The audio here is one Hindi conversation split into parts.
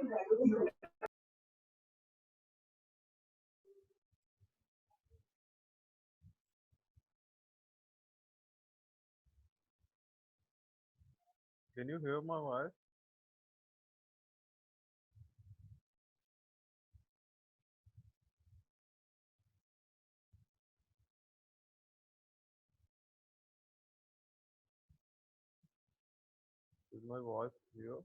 Can you hear my voice? Is my voice clear?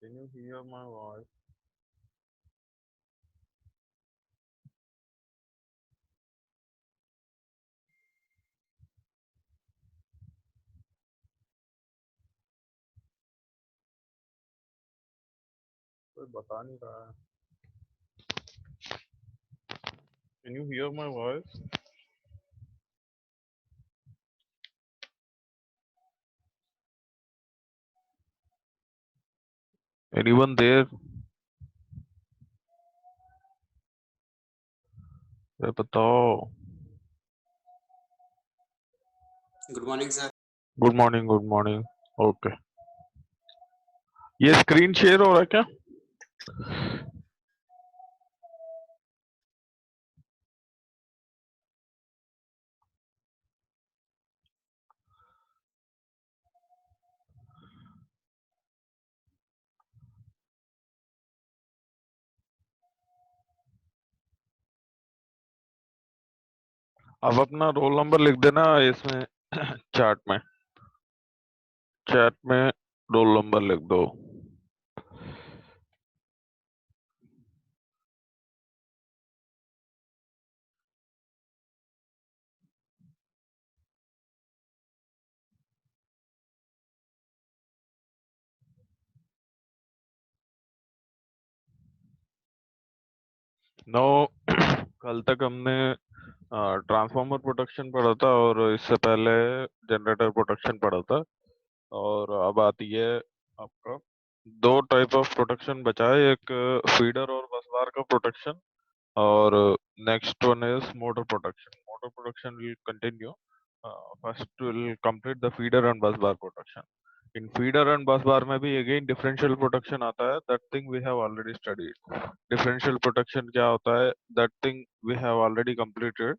Can you hear my voice? कोई बता नहीं रहा है. Can you hear my voice? Anyone there? ये बताओ. Good morning sir. Good morning, good morning. Okay. ये स्क्रीन शेयर हो रहा है क्या? अब अपना रोल नंबर लिख देना इसमें चैट में. चैट में रोल नंबर लिख दो. नो. कल तक हमने ट्रांसफार्मर प्रोटेक्शन पढ़ा था और इससे पहले जनरेटर प्रोटेक्शन पढ़ा था. और अब आती है आपका दो टाइप ऑफ प्रोटेक्शन बचा है. एक फीडर और बसबार का प्रोटेक्शन और next one is motor protection. Motor protection will continue. First we'll complete the feeder and bus bar protection. In feeder and bus bar में भी again differential protection आता है. That thing we have already studied. Differential protection क्या होता है? That thing we have already completed.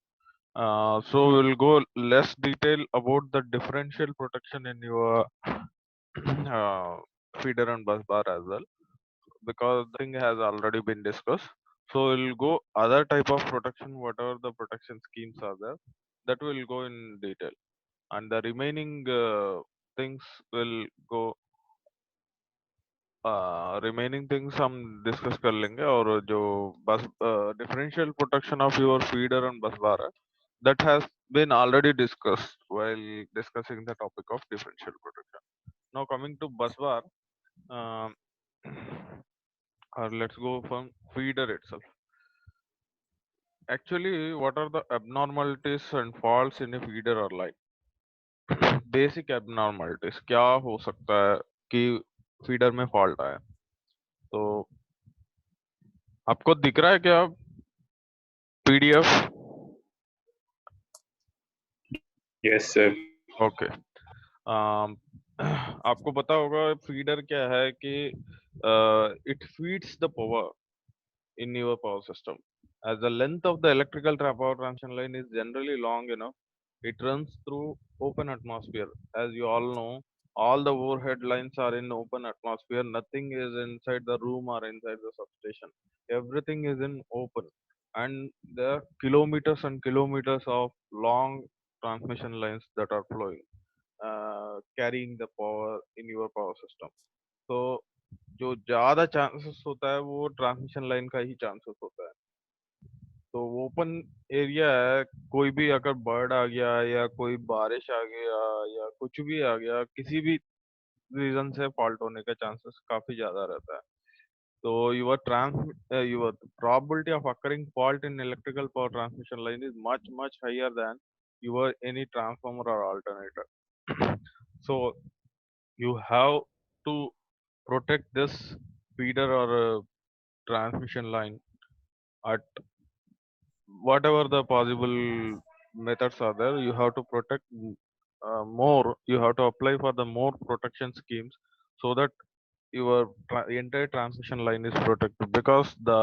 So we'll go less detail about the differential protection in your uh, feeder and bus bar as well, because the thing has already been discussed. So we'll go other type of protection, whatever the protection schemes are there, that will go in detail, and the remaining things will go. Remaining things हम discuss कर लेंगे. और जो बस differential protection of your feeder and bus bar है, that has been already discussed while discussing the topic of differential protection. Now coming to bus bar, um, or let's go from feeder itself. Actually, what are the abnormalities and faults in a feeder or line? Basic abnormalities क्या हो सकता है कि फीडर में फॉल्ट आया? तो आपको दिख रहा है क्या पीडीएफ? Yes sir. ओके. आपको पता होगा फीडर क्या है कि it feeds the power in your power system. As the length of the electrical power transmission line is generally long enough, it runs through open atmosphere. As you all know, all the overhead lines are in open atmosphere. Nothing is inside the room or inside the substation. Everything is in open, and there are kilometers and kilometers of long transmission lines that are flowing, carrying the power in your power system. So जो ज्यादा चांसेस होता है वो ट्रांसमिशन लाइन का ही चांसेस होता है. तो ओपन एरिया है, कोई भी अगर बर्ड आ गया या कोई बारिश आ गया या कुछ भी आ गया, किसी भी रीजन से फॉल्ट होने का चांसेस काफी ज्यादा रहता है. तो your probability of occurring fault in electrical power transmission line is much higher than your any transformer or alternator. So you have to protect this feeder or transmission line at whatever the possible methods are there. You have to protect more. You have to apply for the more protection schemes so that your entire transmission line is protected, because the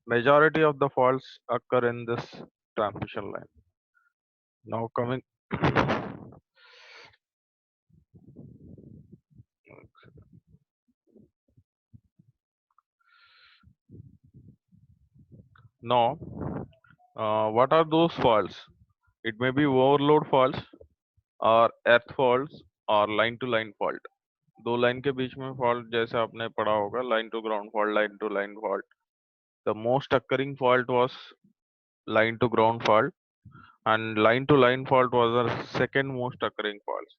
majority of the faults occur in this transmission line. Now coming now, what are those faults? It may be overload faults और earth faults और line to line fault. दो लाइन के बीच में फॉल्ट जैसे आपने पढ़ा होगा, line to ground fault, line to line fault. The most occurring fault was line to ground fault, and line to line fault was the second most occurring fault.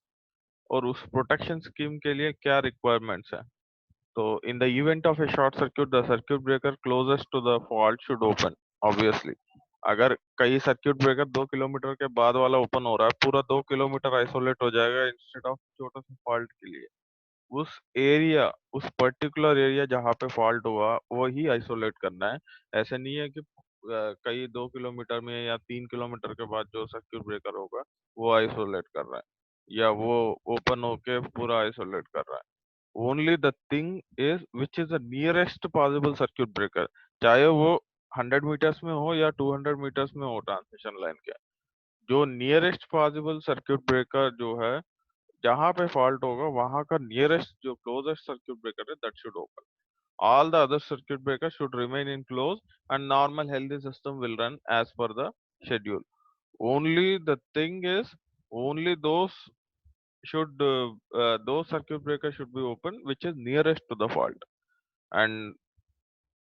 और उस प्रोटेक्शन स्कीम के लिए क्या रिक्वायरमेंट्स है? तो in the event of a short circuit, the circuit breaker closest to the fault should open. Obviously अगर कई सर्क्यूट ब्रेकर 2 किलोमीटर के बाद वाला ओपन हो रहा है, पूरा 2 किलोमीटर आइसोलेट हो जाएगा इंस्टेड ऑफ छोटा सा फॉल्ट के लिए. उस एरिया, उस पर्टिकुलर एरिया जहाँ पे फॉल्ट हुआ वो ही आइसोलेट करना है. ऐसे नहीं है कि कई 2 किलोमीटर में या 3 किलोमीटर के बाद जो सर्क्यूट ब्रेकर होगा वो आइसोलेट कर रहा है या वो ओपन होके पूरा आइसोलेट कर रहा है. Only the thing is which is the nearest possible circuit breaker, चाहे वो 100 मीटर्स में हो या 200 मीटर्स में हो ट्रांसमिशन लाइन के. जो नियरेस्ट पॉसिबल सर्क्यूट ब्रेकर जो है, जहाँ पे फॉल्ट होगा वहां का नियरेस्ट जो क्लोजेस्ट सर्क्यूट ब्रेकर है, that should open. All the other circuit breakers should remain in close and normal healthy system will run as per the schedule. Only the thing is, only those circuit breakers should be open which is nearest to the fault. And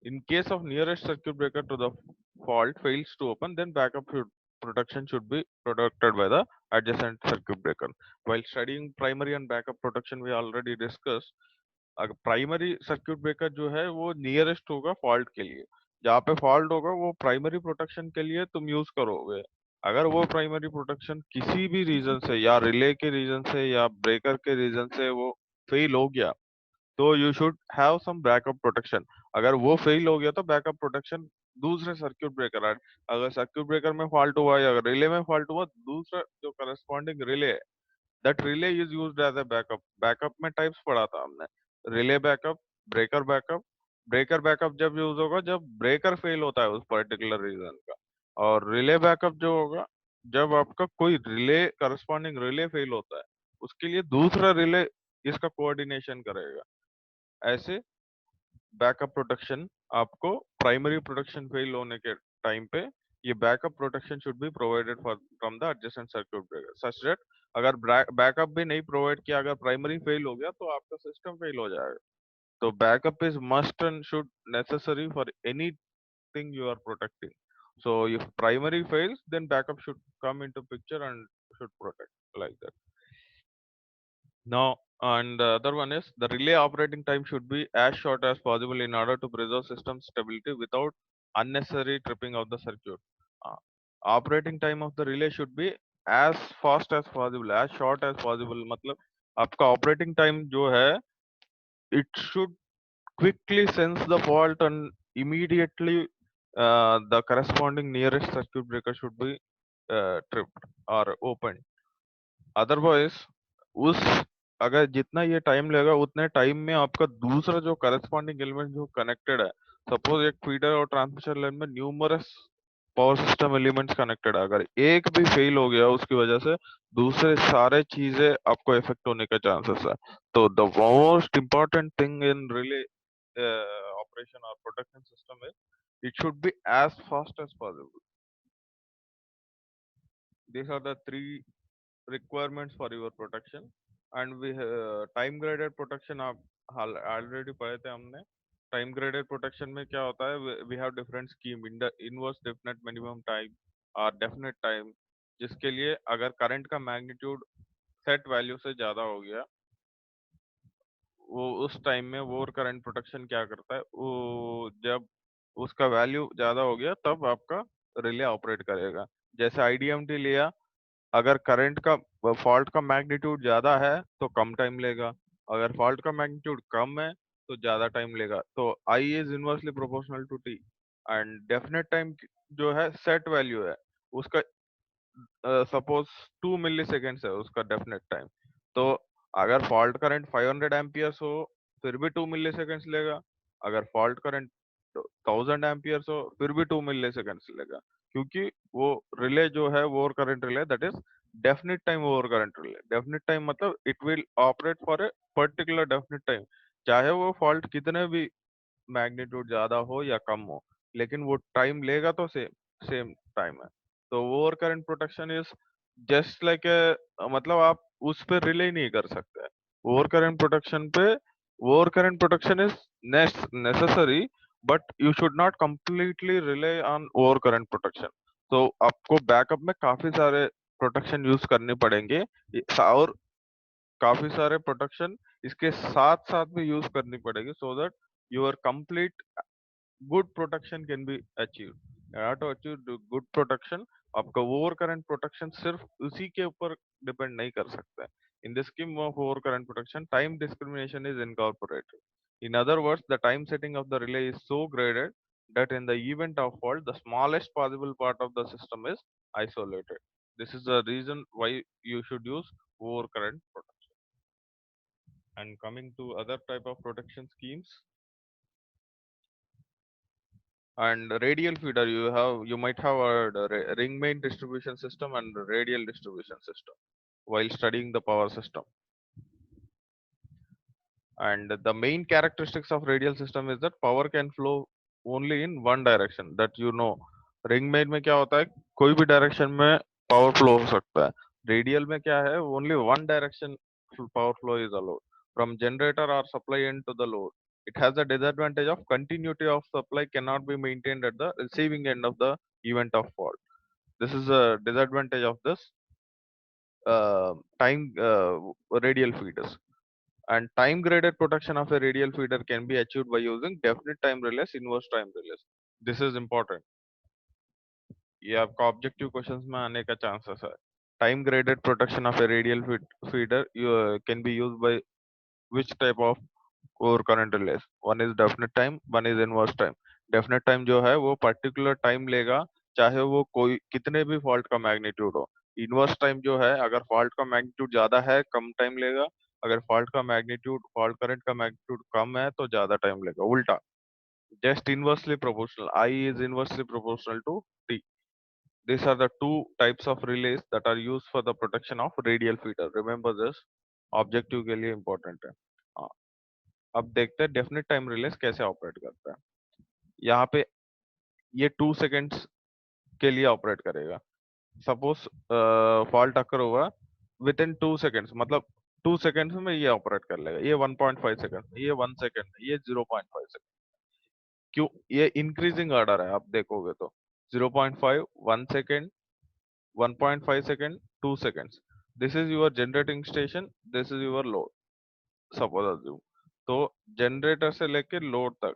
in case of nearest circuit breaker to the fault fails to open, then protection should be protected by the adjacent circuit breaker. While studying primary and backup protection, we already discussed, अगर प्राइमरी सर्क्यूट ब्रेकर जो है वो नियरेस्ट होगा फॉल्ट के लिए. जहाँ पे फॉल्ट होगा वो प्राइमरी प्रोटेक्शन के लिए तुम यूज करोगे. अगर वो प्राइमरी प्रोटेक्शन किसी भी रीजन से, या रिले के रीजन से या ब्रेकर के रीजन से वो फेल हो गया, तो you should have some backup protection. अगर वो फेल हो गया तो बैकअप प्रोटेक्शन दूसरे सर्क्यूट ब्रेकर है. अगर सर्क्यूट ब्रेकर में फॉल्ट हुआ या रिले में फॉल्ट हुआ, दूसरा जो करस्पॉन्डिंग रिले है, that relay is used as a backup. Backup में टाइप्स पढ़ा था हमने, relay backup, breaker backup. Breaker backup जब यूज होगा जब ब्रेकर फेल होता है उस पर्टिकुलर रीजन का. और रिले बैकअप जो होगा जब आपका कोई रिले, करस्पॉन्डिंग रिले फेल होता है, उसके लिए दूसरा रिले इसका कोऑर्डिनेशन करेगा. ऐसे बैकअप प्रोटेक्शन आपको प्राइमरी प्रोटेक्शन फेल होने के टाइम पे ये backup protection should be provided for from the adjacent circuit breaker such that अगर बैकअप भी नहीं प्रोवाइड किया, अगर प्राइमरी फेल हो गया तो आपका सिस्टम फेल हो जाएगा. तो backup is must and should necessary for anything you are protecting. So if primary fails, then backup should come into picture and should protect like that. Now, and the other one is the relay operating time should be as short as possible in order to preserve system stability without unnecessary tripping of the circuit. Uh, Operating time of the relay should be as fast as possible, as short as possible. मतलब आपका operating time जो है, it should quickly sense the fault and immediately the corresponding nearest circuit breaker should be tripped or opened. Otherwise उस अगर जितना ये टाइम लगेगा उतने टाइम में आपका दूसरा जो करस्पॉन्डिंग एलिमेंट जो कनेक्टेड है, सपोज एक फीडर और ट्रांसमिशन लाइन में numerous power system elements connected है, अगर एक भी फेल हो गया उसकी वजह से दूसरे सारे चीजें आपको इफेक्ट होने का चांसेस है. तो the most important thing in relay operation और protection system is it should be as fast as possible. These are the three requirements for your protection. And we time graded protection आप ऑलरेडी पढ़े थे हमने. टाइम ग्रेडेड प्रोटेक्शन में क्या होता है, we have different scheme, inverse definite minimum time और डेफिनेट टाइम, जिसके लिए अगर करंट का मैग्नीट्यूड सेट वैल्यू से ज्यादा हो गया, वो उस टाइम में वो करंट प्रोटेक्शन क्या करता है, वो जब उसका वैल्यू ज्यादा हो गया तब आपका रिले ऑपरेट करेगा. जैसे आईडीएमटी लिया, अगर करंट का फॉल्ट का मैग्नीट्यूड ज्यादा है तो कम टाइम लेगा, अगर फॉल्ट का मैग्नीट्यूड कम है तो ज्यादा टाइम लेगा। तो I is inversely proportional to T. And definite time जो है सेट वैल्यू है उसका, सपोज 2 मिली सेकेंड्स है उसका डेफिनेट टाइम। तो अगर फॉल्ट करंट 500 एम्पियर्स हो फिर भी 2 मिली सेकेंड्स लेगा, अगर फॉल्ट करंट 1000 एम्पियर्स हो फिर भी 2 मिली सेकेंड्स लेगा, क्योंकि वो रिले जो है वो current relay that is definite time over current relay. Definite time मतलब it will operate for a particular definite time, चाहे वो फॉल्ट कितने भी मैग्नीट्यूड ज्यादा हो या कम हो, लेकिन वो टाइम लेगा तो सेम सेम टाइम है। तो over current protection is just like a, मतलब आप उस पर रिले नहीं कर सकते ओवर करंट प्रोटेक्शन पे। Over current protection is necessary, but you should not completely relay on over current protection. तो आपको बैकअप में काफी सारे प्रोटेक्शन यूज करने पड़ेंगे, और काफी सारे प्रोटेक्शन इसके साथ साथ भी यूज करनी पड़ेगी, so that your complete good protection can be achieved। how to achieve good protection, आपका ओवर करंट प्रोटेक्शन सिर्फ उसी के ऊपर डिपेंड नहीं कर सकता है। In the scheme of over current protection time discrimination is incorporated. in other words, the time setting of the relay is so graded that in the event of fault the smallest possible part of the system is isolated। this is the reason why you should use over current protection। and coming to other type of protection schemes, and radial feeder, you might have a ring main distribution system and radial distribution system while studying the power system। and the main characteristics of radial system is that power can flow only in one direction, that you know। ring main में क्या होता है, कोई भी डायरेक्शन में पावर फ्लो हो सकता है। रेडियल में क्या है, only one direction power flow is allowed from generator or supply end to the load। it has a disadvantage of continuity of supply cannot be maintained at the receiving end of the event of fault। this is a disadvantage of this time radial feeders। and time graded protection of a radial feeder can be achieved by using definite time relays, inverse time relays। this is important, ये आपका ऑब्जेक्टिव क्वेश्चंस में आने का चांसेस है। Time graded protection of A radial feeder can be used by which type of core current relays। one is definite time, one is inverse time। definite time जो है वो पर्टिकुलर टाइम लेगा, चाहे वो कोई कितने भी फॉल्ट का मैग्नीट्यूड हो। इनवर्स टाइम जो है, अगर फॉल्ट का मैग्नीट्यूड ज्यादा है कम टाइम लेगा, अगर फॉल्ट करंट का मैग्नीट्यूड कम है तो ज्यादा टाइम लेगा। उल्टा, just inversely proportional, I is inversely proportional to T. these are the two types of relays that are used for the protection of radial feeder। remember this, objective के लिए इंपॉर्टेंट है। हाँ, अब देखते हैं डेफिनेट टाइम रिलेज कैसे ऑपरेट करता है। यहाँ पे ये 2 सेकेंड्स के लिए ऑपरेट करेगा। सपोज फॉल्ट अकर हुआ विद इन 2 सेकेंड्स, मतलब 2 सेकेंड्स में ये ऑपरेट कर लेगा। ये 1.5 सेकेंड में, ये 1 सेकेंड में, ये 0.5 सेकेंड। क्यों, ये इंक्रीजिंग ऑर्डर है, आप देखोगे तो 0.5, 1 second, 1.5 second, 2 seconds. This is your generating station, this is your load, suppose assume. तो जनरेटर से लेकर लोड तक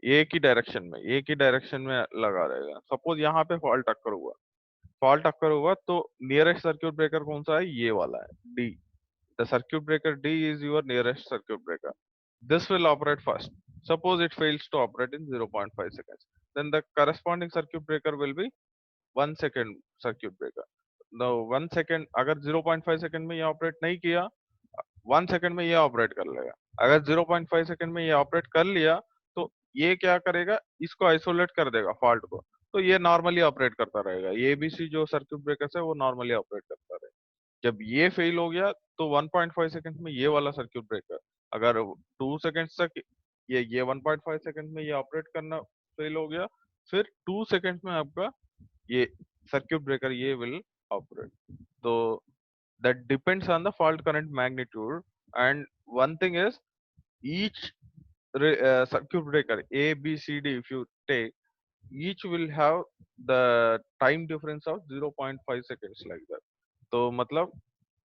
एक ही डायरेक्शन में लगा रहेगा। सपोज यहाँ पे फॉल्ट अक्कर हुआ तो नियरेस्ट सर्क्यूट ब्रेकर कौन सा है, ये वाला है, D. The circuit breaker D is your nearest circuit breaker. this will operate first। suppose it fails to operate in 0.5 seconds, then the corresponding circuit breaker will be 1 second circuit breaker। now 1 second, अगर 0.5 सेकंड में ये ऑपरेट नहीं किया, 1 सेकंड में ये ऑपरेट कर लेगा। अगर 0.5 सेकंड में ये ऑपरेट कर लिया तो ये क्या करेगा, इसको आइसोलेट कर देगा फॉल्ट को। तो ये नॉर्मली ऑपरेट करता रहेगा, ये बी सी जो सर्क्यूट ब्रेकर्स है वो नॉर्मली ऑपरेट करता रहेगा। जब ये फेल हो गया तो 1.5 सेकंड में ये वाला सर्क्यूट ब्रेकर, अगर 2 सेकंड तक ये 1.5 सेकंड में ये ऑपरेट करना फेल हो गया, फिर 2 सेकंड में आपका ये सर्क्यूट ब्रेकर ये विल ऑपरेट। तो that depends on the fault current magnitude। and one thing is, each circuit breaker A, B, C, D, if you take, each will have the time difference of 0.5 seconds like that। तो मतलब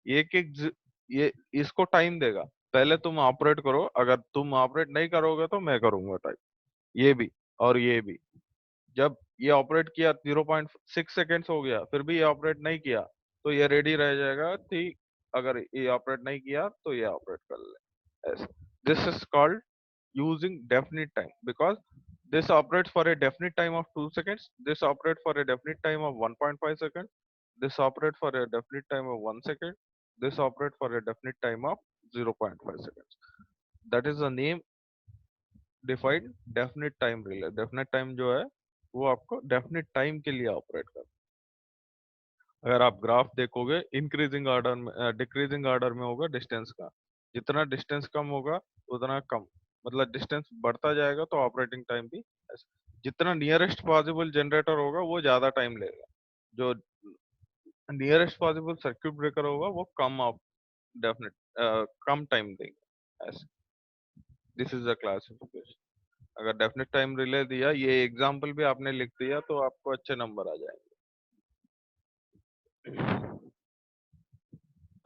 एक एक ये इसको टाइम देगा, पहले तुम ऑपरेट करो, अगर तुम ऑपरेट नहीं करोगे तो मैं करूंगा टाइम, ये भी और ये भी। जब ये ऑपरेट किया 0.6 सेकेंड्स हो गया फिर भी ये ऑपरेट नहीं किया, तो ये रेडी रह जाएगा, ठीक। अगर ये ऑपरेट नहीं किया तो ये ऑपरेट कर ले ऐसे। This is called using definite time because this operates for a definite time of 2 seconds, this operates for a definite time of 1.5 seconds, this operates for a definite time of 1 second, this operates for a definite time of 0.5 seconds. That is the name defined definite time relay. definite time जो है वो आपको definite time के लिए ऑपरेट करता है। अगर आप ग्राफ देखोगे इंक्रीजिंग ऑर्डर में, डिक्रीजिंग ऑर्डर में होगा डिस्टेंस का। जितना डिस्टेंस कम होगा उतना कम, मतलब डिस्टेंस बढ़ता जाएगा तो ऑपरेटिंग टाइम भी ऐसे। जितना नियरेस्ट पॉसिबल जनरेटर होगा वो ज्यादा टाइम लेगा, जो नियरेस्ट पॉसिबल सर्किट ब्रेकर होगा वो कम ऑफ डेफिनेट कम टाइम देंगे ऐसे। This is the classification. अगर डेफिनेट टाइम रिले दिया, ये एग्जांपल भी आपने लिख दिया तो आपको अच्छे नंबर आ जाएंगे।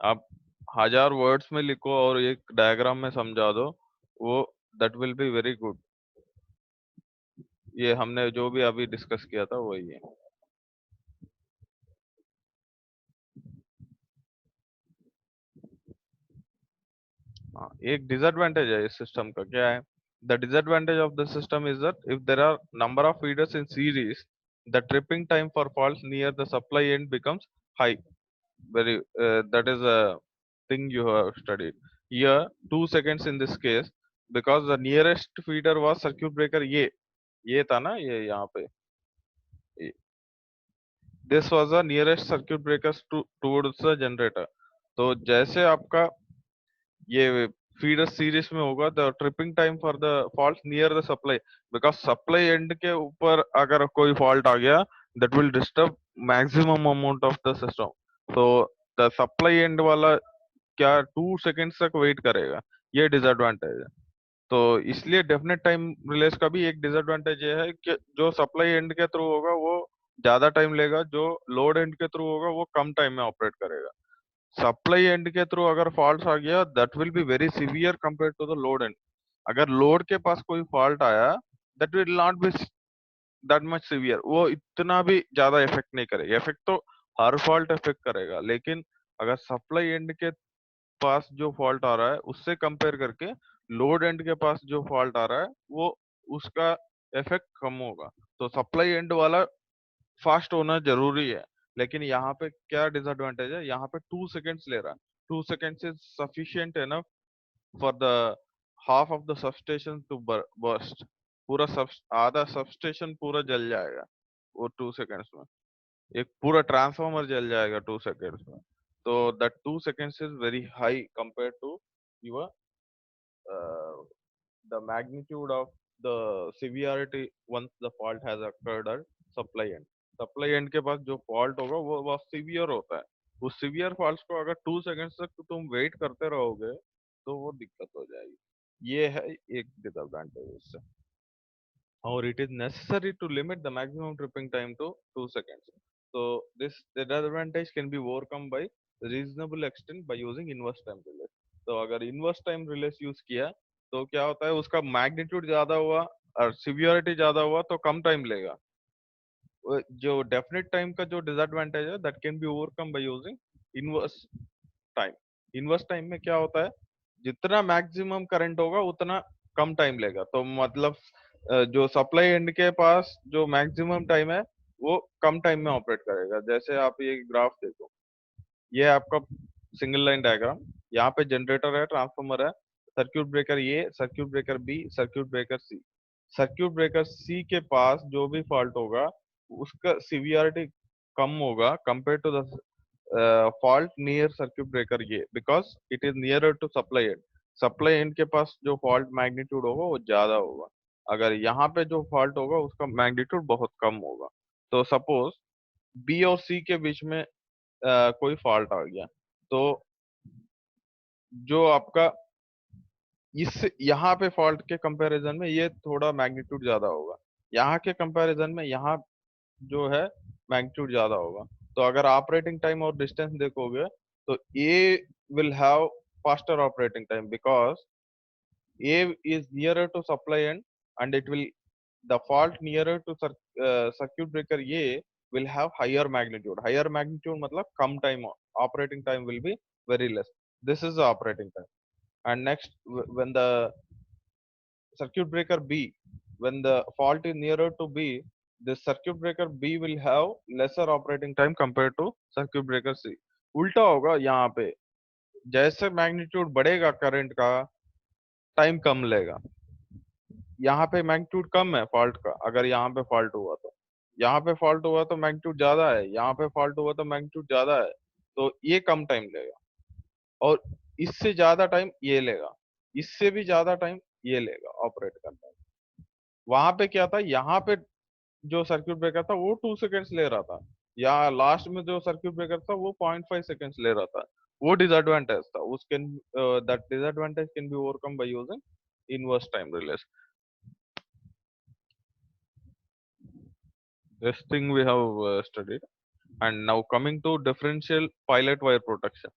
आप 1000 वर्ड्स में लिखो और एक डायग्राम में समझा दो, वो that will be very good. ये हमने जो भी अभी डिस्कस किया था वही है। हाँ, एक डिसएडवांटेज है इस सिस्टम का, क्या है? The disadvantage of the system is that if there are number of feeders in series, the tripping time for faults near the supply end becomes high. very that is a thing you have studied here, 2 seconds in this case, because the nearest feeder was circuit breaker ये था ना, ये यहाँ पे this was the nearest circuit breakers towards the generator। तो जैसे आपका ये फीडर सीरीज में होगा, the tripping time for the fault near the supply, because supply end के ऊपर अगर कोई फॉल्ट आ गया that will disturb maximum amount of the system. तो द सप्लाई एंड वाला क्या 2 सेकेंड्स तक वेट करेगा, ये डिसएडवांटेज है। तो इसलिए डेफिनेट टाइम रिलेज का भी एक डिसएडवांटेज ये है कि जो सप्लाई एंड के थ्रू होगा वो ज्यादा टाइम लेगा, जो लोड एंड के थ्रू होगा वो कम टाइम में ऑपरेट करेगा। सप्लाई एंड के थ्रू अगर फॉल्ट आ गया that will be very severe compare to the load end. अगर लोड के पास कोई फॉल्ट आया that will not be that much severe, वो इतना भी ज्यादा इफेक्ट नहीं करेगा। इफेक्ट तो हर फॉल्ट इफेक्ट करेगा, लेकिन अगर सप्लाई एंड के पास जो फॉल्ट आ रहा है उससे कंपेयर करके लोड एंड के पास जो फॉल्ट आ रहा है वो उसका इफेक्ट कम होगा। तो सप्लाई एंड वाला फास्ट होना जरूरी है, लेकिन यहाँ पे क्या डिसएडवांटेज है, यहाँ पे 2 सेकेंड्स ले रहा है। 2 seconds is sufficient enough for the half of the substation to burst. पूरा सब आधा सबस्टेशन पूरा जल जाएगा वो 2 सेकेंड्स में, एक पूरा ट्रांसफार्मर जल जाएगा 2 सेकेंड्स में। तो that 2 seconds is very high compare to your the magnitude of the severity once the fault has occurred at supply end। Supply end के पास जो फॉल्ट होगा वो बहुत सीवियर होता है। उस सीवियर फॉल्ट को अगर 2 सेकंड्स तक तुम वेट करते रहोगे तो वो दिक्कत हो जाएगी। ये है एक डिसएडवांटेज इससे। और it is necessary to limit the maximum tripping time to 2 seconds। So this disadvantage can be overcome by reasonable extent by using inverse time relay। तो अगर inverse time relay यूज किया तो क्या होता है, उसका मैग्नीट्यूड ज्यादा हुआ और सिवियरिटी ज्यादा हुआ तो कम टाइम लेगा। जो डेफिनेट टाइम का जो डिसएडवांटेज है that can be overcome by using inverse time. Inverse time में क्या होता है, जितना मैक्सिमम करंट होगा उतना कम टाइम लेगा। तो मतलब जो सप्लाई एंड के पास जो मैक्सिमम टाइम है वो कम टाइम में ऑपरेट करेगा। जैसे आप ये ग्राफ देखो, ये है आपका सिंगल लाइन डायग्राम। यहाँ पे जनरेटर है, ट्रांसफार्मर है, circuit breaker A, circuit breaker B, circuit breaker C. Circuit breaker C के पास जो भी फॉल्ट होगा उसका सिवियरिटी कम होगा compare to the fault near circuit breaker ये, because it is nearer to supply end. Supply end के पास जो फॉल्ट मैग्नीट्यूड होगा वो ज्यादा होगा, अगर यहाँ पे जो फॉल्ट होगा उसका मैग्नीट्यूड बहुत कम होगा। तो सपोज बी और सी के बीच में कोई फॉल्ट आ गया तो जो आपका इस यहाँ पे फॉल्ट के कंपैरिजन में ये थोड़ा मैग्नीट्यूड ज्यादा होगा, यहाँ के कंपैरिजन में यहाँ जो है मैग्नीट्यूड ज्यादा होगा। तो अगर ऑपरेटिंग टाइम और डिस्टेंस देखोगे तो A will have faster operating time because A is nearer to supply end it will the fault nearer to circuit breaker A will have higher magnitude. Higher magnitude matlab kam time, operating time will be very less. This is the operating time. And next, when the circuit breaker B, when the fault is nearer to B, the circuit breaker B will have lesser operating time compared to circuit breaker C. उल्टा होगा यहाँ पे, जैसे मैग्नीट्यूड बढ़ेगा करंट का, टाइम कम लेगा. यहाँ पे मैग्नीट्यूड कम है फॉल्ट का, अगर यहाँ पे फॉल्ट हुआ तो, यहाँ पे फॉल्ट हुआ तो मैग्नीट्यूड ज्यादा है, यहाँ पे फॉल्ट हुआ तो मैग्नीट्यूड ज्यादा है, तो ये कम टाइम लेगा. और इससे ज्यादा टाइम ये लेगा, इससे भी ज्यादा टाइम ये लेगा ऑपरेट करने में. वहां पे क्या था, यहाँ पे जो सर्किट ब्रेकर था वो 2 सेकेंड्स ले रहा था, या लास्ट में जो सर्किट ब्रेकर था वो 0.5 सेकेंड्स ले रहा था. वो डिसएडवांटेज था. उसके that disadvantage can be overcome by using inverse time relay. This thing we have studied. And now coming to differential pilot wire protection.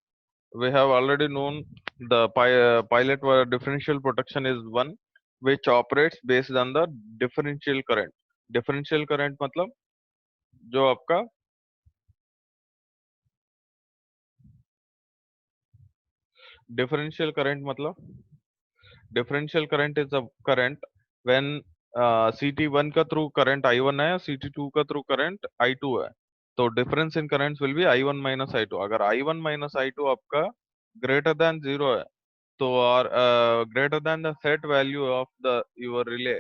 We have already known the pilot wire differential protection is one which operates based on the differential current. Differential current मतलब जो आपका differential current मतलब differential current is a current when CT1 का थ्रू करंट I1 है, CT2 का थ्रू करंट I2 है, तो difference in currents will be I1 minus I2. अगर I1 माइनस I2 आपका ग्रेटर देन 0 है, तो और greater than the set value of the your relay,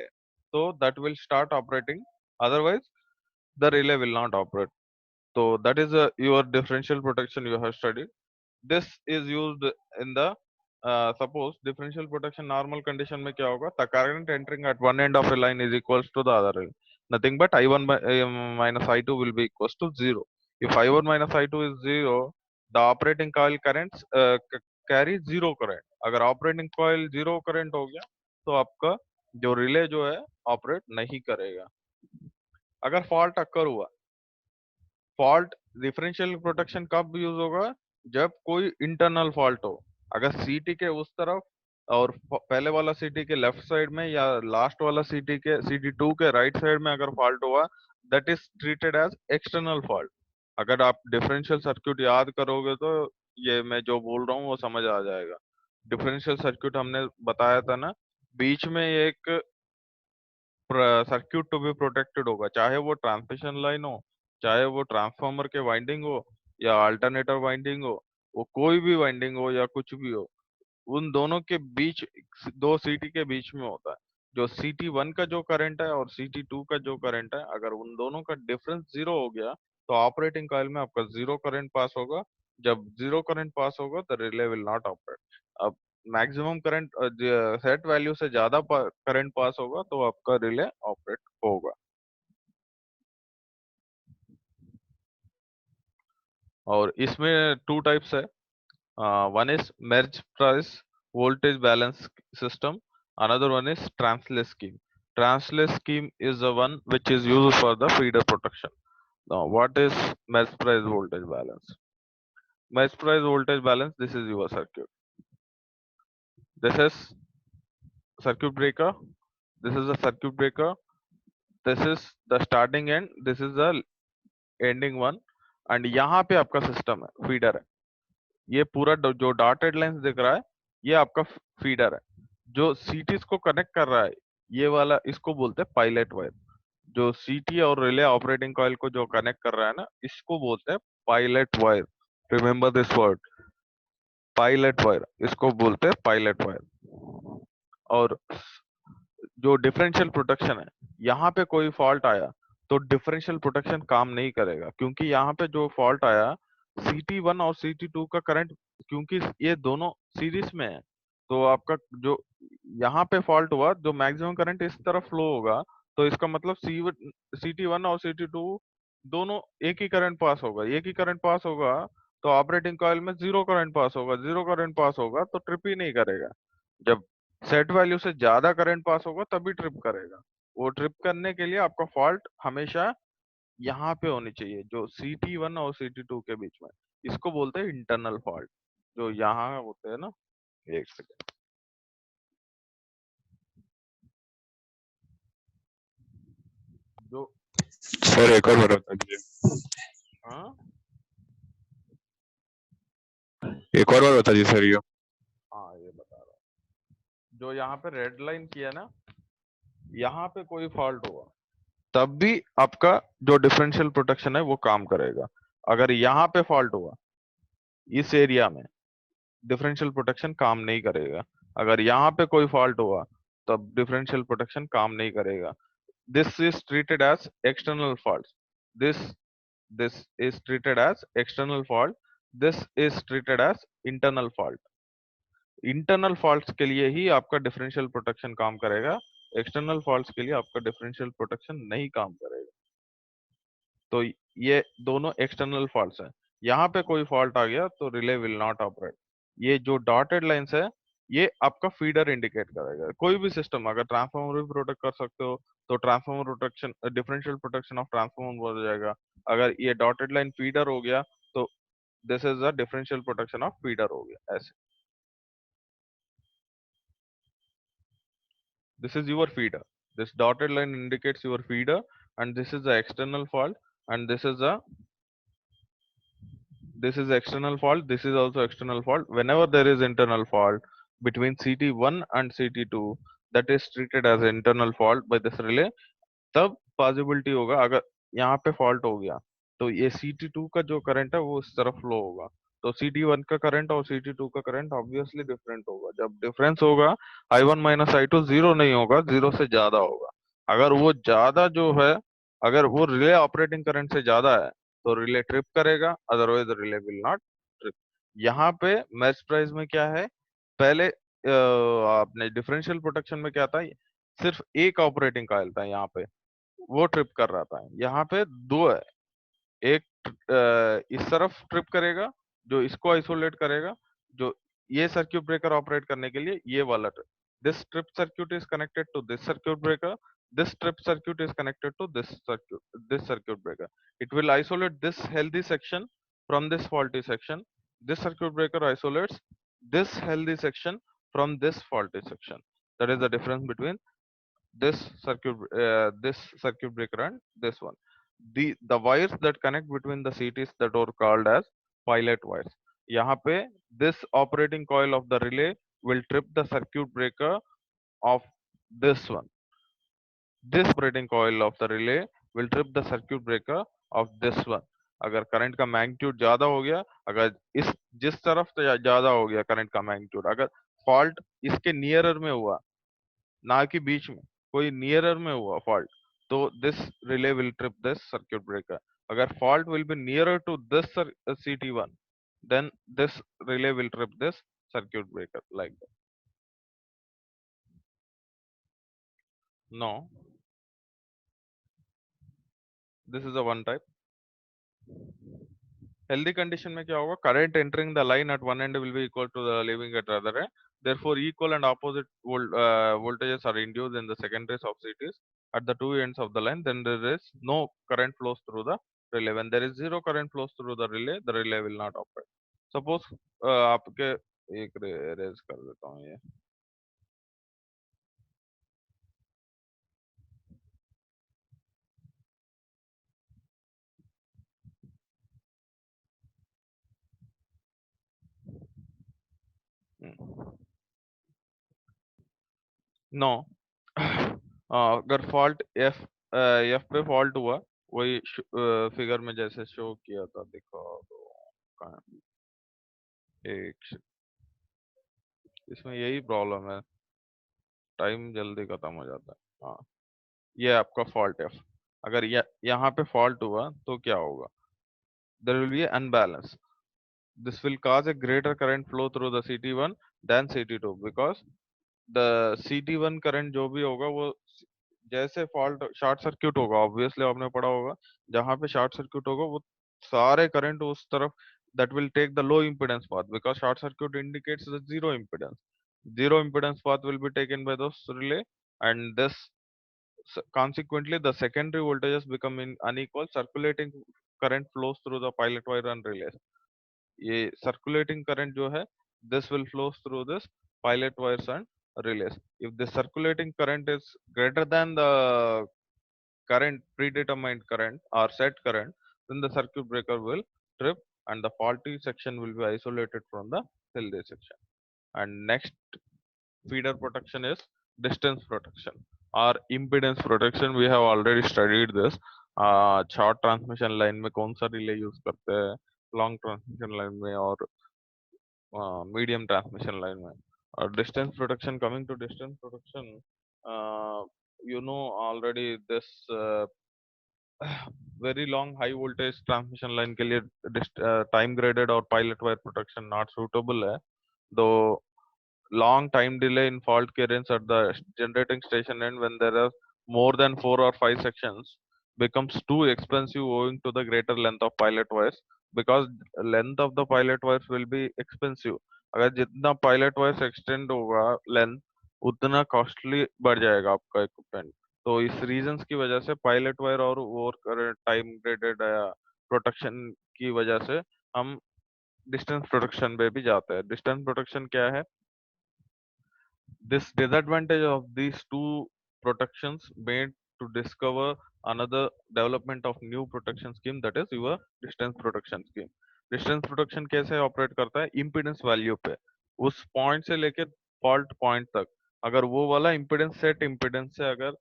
so that will start operating, otherwise the relay will not operate. So that is your differential protection you have studied. This is used in the suppose differential protection normal condition में क्या होगा, the current entering at one end of a line is equals to the other end, nothing but I1 minus I2 will be equals to 0. If I1 minus I2 is 0, the operating coil currents carry 0 current. अगर operating coil 0 current हो गया तो आपका जो रिले जो है ऑपरेट नहीं करेगा. अगर फॉल्ट अकर हुआ, फॉल्ट डिफरेंशियल प्रोटेक्शन कब यूज होगा, जब कोई इंटरनल फॉल्ट हो. अगर सीटी के उस तरफ और पहले वाला सीटी के लेफ्ट साइड में, या लास्ट वाला सीटी के CT2 के राइट साइड में अगर फॉल्ट हुआ, that is treated as external fault. अगर आप डिफरेंशियल सर्क्यूट याद करोगे तो ये मैं जो बोल रहा हूँ वो समझ आ जाएगा. डिफरेंशियल सर्क्यूट हमने बताया था ना, बीच में एक सर्क्यूट टू बी प्रोटेक्टेड होगा, चाहे वो ट्रांसमिशन लाइन हो, चाहे वो ट्रांसफार्मर के वाइंडिंग हो, या अल्टरनेटर वाइंडिंग हो, वो कोई भी वाइंडिंग हो या कुछ भी हो, उन दोनों के बीच, दो सीटी के बीच में होता है. जो CT1 का जो करंट है और CT2 का जो करंट है, अगर उन दोनों का डिफरेंस 0 हो गया तो ऑपरेटिंग कॉइल में आपका 0 करंट पास होगा. जब 0 करंट पास होगा तो रिले विल नॉट ऑपरेट. अब मैक्सिमम करंट सेट वैल्यू से ज्यादा करंट पास होगा तो आपका रिले ऑपरेट होगा. और इसमें 2 टाइप्स है. One is merge price voltage balance system. Another one is transless scheme. Transless scheme is the one which is used for the feeder protection. Now, what is merge price voltage balance? Merge price voltage balance. This is your circuit. This is circuit breaker. This is the circuit breaker. This is the starting end. This is the ending one. And यहाँ पे आपका सिस्टम है, फीडर है. ये पूरा जो डॉटेड लाइंस दिख रहा है, ये आपका फीडर है. जो सीटीज को कनेक्ट कर रहा है, ये वाला इसको बोलते हैं पायलट वायर. जो सीटी और रिले ऑपरेटिंग कॉइल को जो कनेक्ट कर रहा है ना, इसको बोलते हैं pilot wire. Remember this word, pilot wire, इसको बोलते हैं पायलट वायर. और जो डिफरेंशियल प्रोटेक्शन है, यहाँ पे कोई फॉल्ट आया तो डिफरेंशियल प्रोटेक्शन काम नहीं करेगा, क्योंकि यहाँ पे जो फॉल्ट आया, CT1 और CT2 का करंट, क्योंकि ये दोनों सीरीज में है, तो आपका जो यहाँ पे फॉल्ट हुआ, जो मैक्सिमम करंट इस तरफ फ्लो होगा, तो इसका मतलब CT1 और CT2 दोनों एक ही करंट पास होगा. एक ही करंट पास होगा तो ऑपरेटिंग कॉइल में 0 करंट पास होगा. 0 करंट पास होगा तो ट्रिप ही नहीं करेगा. जब सेट वैल्यू से ज्यादा करंट पास होगा तभी ट्रिप करेगा. वो ट्रिप करने के लिए आपका फॉल्ट हमेशा यहाँ पे होनी चाहिए, जो CT1 और CT2 के बीच में. इसको बोलते हैं इंटरनल फॉल्ट, जो यहाँ होते हैं ना. एक सेकेंड, जो सर एक और बार बता दीजिए। हाँ, एक और बार बता दीजिए सर ये। हाँ ये बता रहा हूँ। जो यहाँ पे रेड लाइन किया ना, यहाँ पे कोई फॉल्ट हुआ तब भी आपका जो डिफरेंशियल प्रोटेक्शन है वो काम करेगा। अगर यहाँ पे फॉल्ट हुआ इस एरिया में, डिफरेंशियल प्रोटेक्शन काम नहीं करेगा। अगर यहाँ पे कोई फॉल्ट हुआ तब डिफरेंशियल प्रोटेक्शन काम नहीं करेगा। This is treated as external fault. This this is treated as external fault. This is treated as internal fault. Internal faults के लिए ही आपका डिफरेंशियल प्रोटेक्शन काम करेगा। एक्सटर्नल फॉल्ट्स के लिए आपका डिफरेंशियल प्रोटेक्शन नहीं काम करेगा। तो ये दोनों एक्सटर्नल फॉल्ट्स हैं। यहाँ पे कोई फॉल्ट आ गया तो रिले विल नॉट ऑपरेट। ये जो डॉटेड लाइंस है ये आपका फीडर इंडिकेट करेगा। कोई भी सिस्टम, अगर ट्रांसफार्मर भी प्रोटेक्ट कर सकते हो तो transformer protection, differential protection of transformer बढ़ जाएगा। अगर ये डॉटेड लाइन फीडर हो गया तो this is the differential protection of feeder हो गया। ऐसे, this is your feeder. This dotted line indicates your feeder, and this is the external fault, and this is external fault. This is also external fault. Whenever there is internal fault between CT1 and CT2, that is treated as internal fault by this relay. तब पॉसिबिलिटी होगा, अगर यहाँ पे फॉल्ट हो गया तो ये CT2 का जो करंट है वो इस तरफ फ्लो होगा। तो CT1 का करंट और CT2 का करंट ऑब्वियसली डिफरेंट होगा। जब डिफरेंस होगा I1 माइनस I2 जीरो नहीं होगा, जीरो से ज्यादा होगा। अगर वो ज्यादा जो है, अगर वो रिले ऑपरेटिंग करंट से ज्यादा है तो रिले ट्रिप करेगा, otherwise relay will not trip. यहाँ पे मैच प्राइस में क्या है, पहले आपने डिफरेंशियल प्रोटेक्शन में क्या था, सिर्फ एक ऑपरेटिंग कॉइल था यहाँ पे, वो ट्रिप कर रहा था। यहाँ पे दो है, एक इस तरफ ट्रिप करेगा जो इसको आइसोलेट करेगा, जो ये सर्क्यूट ब्रेकर ऑपरेट करने के लिए ये वाला trip. This trip circuit is connected to this circuit breaker, this trip circuit is connected to this circuit breaker. It will isolate this healthy section from this faulty section. This circuit breaker isolates this healthy section from this faulty section. That is the difference between this circuit breaker and this one. The wires that connect between the CTs that are called as pilot wires. यहाँ पे this operating coil of the relay will trip the circuit breaker of this one. This operating coil of the relay will trip the circuit breaker of this one. अगर करंट का मैग्नीट्यूड ज्यादा हो गया, अगर इस जिस तरफ ज्यादा हो गया करंट का मैग्नीट्यूड, अगर फॉल्ट इसके नियरर में हुआ, ना कि बीच में, कोई नियरर में हुआ फॉल्ट, तो this relay will trip this circuit breaker. अगर fault will be nearer to this CT1, then this relay will trip this circuit breaker like that. No, this is a one type. Healthy condition में क्या होगा, current entering the line at one end will be equal to the leaving at the other end. Therefore, equal and opposite voltages are induced in the secondaries of CTs at the two ends of the line. Then there is no current flows through the relay. When there is zero current flows through the relay will not operate. Suppose आपके एक रेज कर देता हूँ ये। नो अगर फॉल्ट एफ पे फॉल्ट हुआ, वही फिगर में जैसे शो किया था, दिखा दो कहाँ है? इसमें यही प्रॉब्लम है, टाइम जल्दी खत्म हो जाता है। हाँ, ये आपका फॉल्ट है। अगर यहाँ पे फॉल्ट हुआ तो क्या होगा, there will be unbalance. This will cause a greater current flow through the CT1 then CT2, because the CT1 current जो भी होगा वो, जैसे फॉल्ट शॉर्ट सर्क्यूट होगा, ऑब्वियसली आपने पढ़ा होगा, जहां पे शॉर्ट सर्क्यूट होगा वो सारे करंट उस तरफ, that will take the low impedance path because short circuit indicates the zero impedance. Zero impedance path will be taken by those relay, and this consequently the secondary voltages become unequal. Circulating current flows through the pilot wire and relays. ये circulating current जो है, this will flow through this pilot wires and relays. If the circulating current is greater than the current, predetermined current or set current, then the circuit breaker will trip and the faulty section will be isolated from the healthy section. And next feeder protection is distance protection or impedance protection. We have already studied this. Short transmission line में कौन सा रिले यूज करते हैं, लॉन्ग ट्रांसमिशन लाइन में और मीडियम ट्रांसमिशन लाइन में. और distance protection, coming to distance protection, you know already this very long high voltage transmission line के लिए time graded और pilot wire protection not suitable है. though long time delay in fault clearance at the generating station end when there are more than 4 or 5 sections becomes too expensive owing to the greater length of pilot wires, because length of the pilot wires will be expensive. अगर जितना pilot wires extend होगा length, उतना costly बढ़ जाएगा आपका equipment. तो इस reasons की वजह से pilot wire और time graded protection की वजह से हम distance protection पे भी जाते हैं. distance protection क्या है? This disadvantage of these two protections made to discover another development of new protection scheme, that is your distance protection scheme. Distance protection कैसे ऑपरेट करता है? इम्पीडेंस वैल्यू पे, उस पॉइंट से लेके फॉल्ट पॉइंट तक, अगर वो वाला इम्पीडेंस सेट इम्पीडेंस से अगर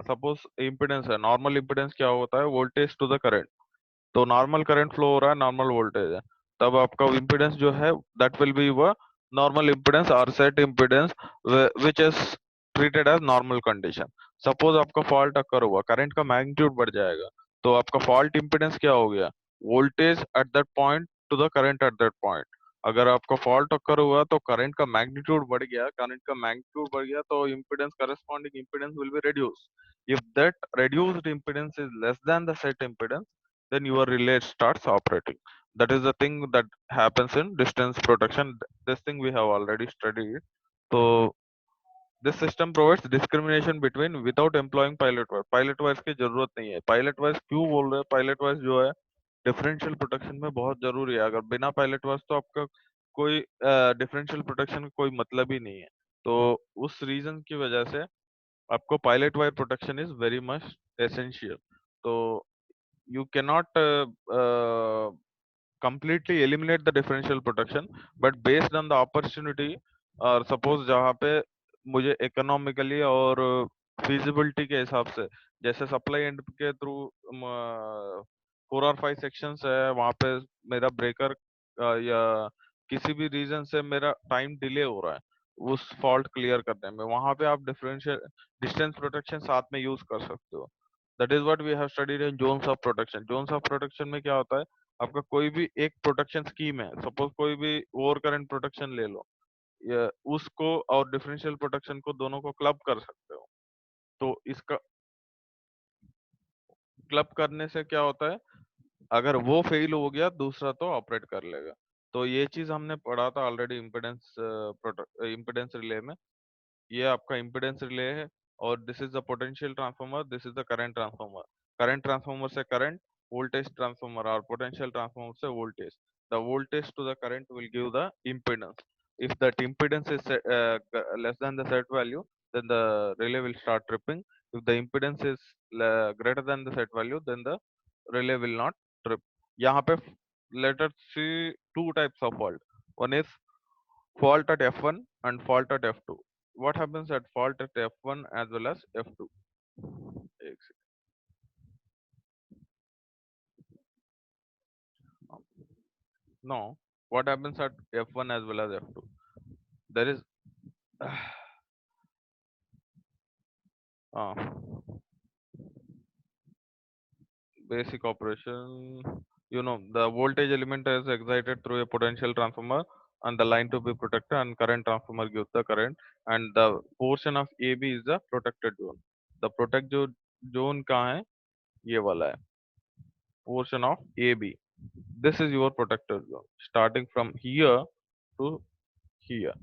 सपोज इम्पीडेंस है, नॉर्मल इम्पीडेंस क्या होता है? Voltage to the current. तो नॉर्मल करंट फ्लो हो रहा है, नॉर्मल वोल्टेज है, तब आपका इम्पीडेंस जो है that will be a normal impedance और set impedance which is treated as normal condition. Suppose आपका फॉल्ट अकर हुआ, करंट का मैग्नीट्यूड बढ़ जाएगा, तो आपका फॉल्ट इम्पीडेंस क्या हो गया? Voltage at that point two the current at that point. अगर आपका फॉल्ट अकर हुआ तो करंट का मैग्नीट्यूड बढ़ गया, करंट का मैग्नीट्यूड बढ़ गया तो impedance, corresponding impedance will be reduced. If that reduced impedance is less than the set impedance, then your relay starts operating. That is the thing that happens in distance protection. This thing we have already studied. So this system provides discrimination between without employing pilot wire. Pilot wires की जरूरत नहीं है. Pilot wires क्यों बोल रहे हैं? Pilot wires जो है डिफरेंशियल प्रोटेक्शन में बहुत जरूरी है. अगर बिना पायलट वायर्स तो आपका कोई डिफरेंशियल प्रोटेक्शन का कोई मतलब ही नहीं है. तो उस रीजन की वजह से आपको pilot wire protection is very much essential. तो you cannot completely eliminate the differential protection, but based on the opportunity, और suppose जहाँ पे मुझे economically और feasibility के हिसाब से, जैसे supply end के through 4 or 5 sections है, वहाँ पे मेरा breaker या किसी भी reason से मेरा time delay हो रहा है उस fault clear करने में, वहाँ पे आप differential distance protection साथ में use कर सकते हो. That is what we have studied in zones of protection. Zones of protection में क्या होता है? आपका कोई भी एक प्रोटेक्शन स्कीम है, सपोज कोई भी ओवर करंट प्रोटेक्शन ले लो, या उसको और डिफरेंशियल प्रोटेक्शन को दोनों को क्लब कर सकते हो. तो इसका क्लब करने से क्या होता है? अगर वो फेल हो गया, दूसरा तो ऑपरेट कर लेगा. तो ये चीज हमने पढ़ा था ऑलरेडी इम्पिडेंस रिले में. ये आपका इम्पिडेंस रिले है और this is the potential transformer, this is the current transformer. Current transformer से करंट, वोल्टेज ट्रांसफार्मर और पोटेंशियल ट्रांसफार्मर से voltage. The voltage to the current will give the impedance. If that impedance is less than the set value, then the relay will start tripping. If the impedance is greater than the set value, then the relay will not trip. यहाँ पे let us see two types of fault. One is fault at F1 and fault at F2. What happens at fault at F1 as well as F2? एक second. No, what happens at F1 as well as F2? There is uh, basic operation. You know, the voltage element is excited through a potential transformer and the line to be protected, and current transformer gives the current, and the portion of AB is the protected zone. The protect zone कहाँ है? ये वाला है, portion of AB. This is your protected zone starting from here to here.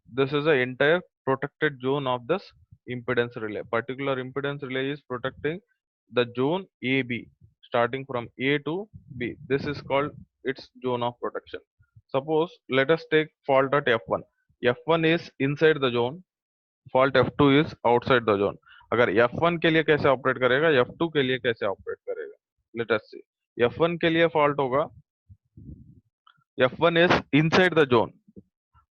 This is the entire protected zone of this impedance relay. Particular impedance relay is protecting the zone AB starting from A to B. This is called its zone of protection. Suppose let us take fault at F1. F1 is inside the zone, fault F2 is outside the zone. अगर F1 के लिए कैसे ऑपरेट करेगा, F2 के लिए कैसे ऑपरेट करेगा। लेट अस सी, F1 के लिए फॉल्ट होगा, F1 is inside the zone.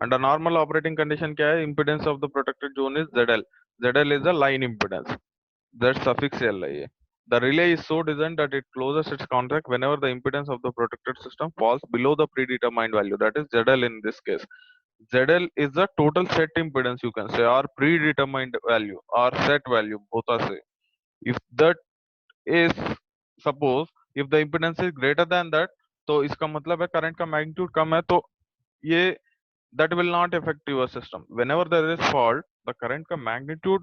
Under normal operating condition क्या है, impedance of the protected zone is ZL. ZL is the line impedance. That suffix L है ये. The relay is so designed that it closes its contact whenever the impedance of the protected system falls below the predetermined value. That is ZL in this case. ZL is the total set impedance, you can say, or predetermined value or set value, both are say. If that is, suppose if the impedance is greater than that, तो इसका मतलब है करंट का मैग्नीट्यूड कम है, तो ये that will not affect your system. Whenever there is fault, the current का magnitude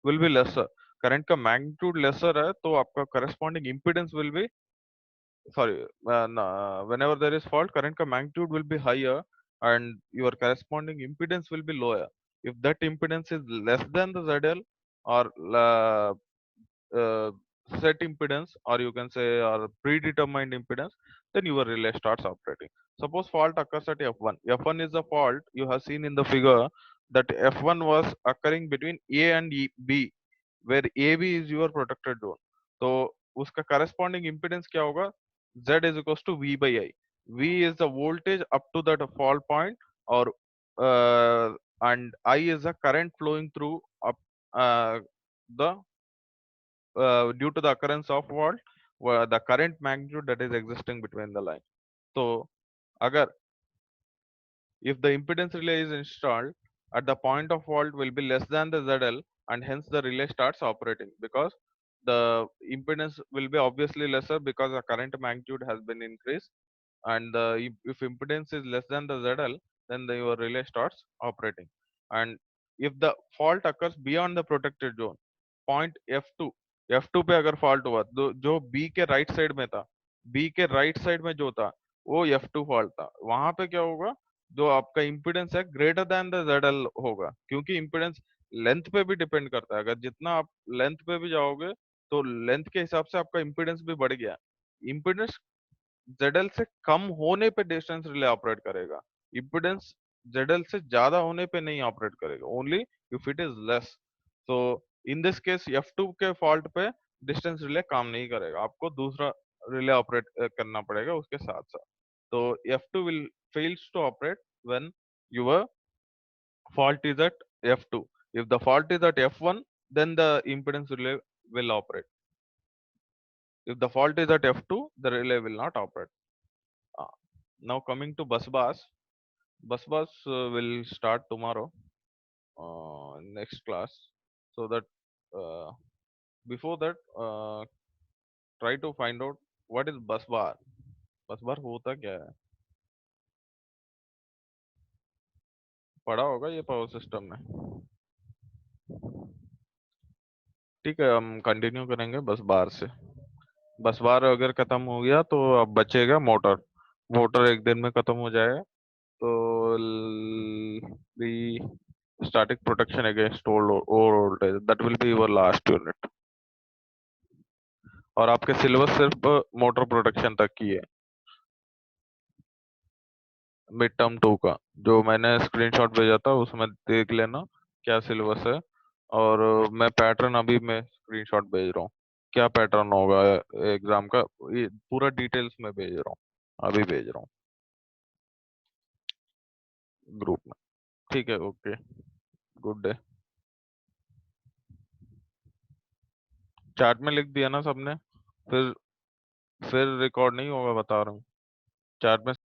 will be lesser. Current का magnitude lesser है तो आपका corresponding impedance will be, sorry, whenever there is fault, current का magnitude will be higher and your corresponding impedance will be lower. If that impedance is less than the ZL or uh, set impedance, or you can say or predetermined impedance, then your relay starts operating. Suppose fault occurs at F1. F1 is the fault you have seen in the figure, that F1 was occurring between A and B, where AB is your protected zone. तो उसका corresponding impedance क्या होगा, Z is equals to V by I. V is the voltage up to that fault point, or and I is the current flowing through up the due to the occurrence of fault, the current magnitude that is existing between the line. So agar if the impedance relay is installed at the point of fault will be less than the ZL, and hence the relay starts operating, because the impedance will be obviously lesser because the current magnitude has been increased, and if impedance is less than the ZL, then your relay starts operating. And if the fault occurs beyond the protected zone, point F2 पे अगर फॉल्ट हुआ तो जो B के राइट साइड में था, B के राइट साइड में जो था वो F2 फॉल्ट था, वहां पे क्या होगा, जो आपका इम्पिडेंस है ग्रेटर देन द ZL होगा, क्योंकि इम्पिडेंस लेंथ पे भी डिपेंड करता है। अगर जितना आप लेंथ पे भी जाओगे तो लेंथ के हिसाब से आपका इम्पिडेंस भी बढ़ गया। इम्पिडेंस ZL से कम होने पे डिस्टेंस रिले ऑपरेट करेगा, इम्पिडेंस ZL से ज्यादा होने पे नहीं ऑपरेट करेगा, only if it is less. तो इन दिस केस F2 के फॉल्ट पे डिस्टेंस रिले काम नहीं करेगा, आपको दूसरा रिले ऑपरेट करना पड़ेगा उसके साथ साथ। तो F2 will fails to operate when your fault is at F2. If the fault is at F1, then the impedance relay will operate. If the fault is at F2, the relay will not operate. Uh, Now coming to bus bars. Bus bars will start tomorrow, next class. So that uh, before that, try to find out what is bus bar. बस बार होता क्या है, पढ़ा होगा ये पावर सिस्टम में। ठीक है, हम कंटिन्यू करेंगे बस बार से। बस बार अगर खत्म हो गया तो अब बचेगा मोटर। मोटर एक दिन में खत्म हो जाएगा तो the static protection against voltage, that will be your last unit। और आपके सिलेबस सिर्फ मोटर प्रोटेक्शन तक की है, मिड टर्म 2 का जो मैंने स्क्रीनशॉट भेजा था उसमें देख लेना क्या सिलेबस है। और मैं पैटर्न अभी मैं स्क्रीनशॉट भेज रहा हूँ, क्या पैटर्न होगा एग्जाम का, ये पूरा डिटेल्स में भेज रहा हूँ, अभी भेज रहा हूँ ग्रुप में। ठीक है, ओके, गुड डे। चैट में लिख दिया ना सबने, फिर रिकॉर्ड नहीं होगा, बता रहा हूँ। चैट में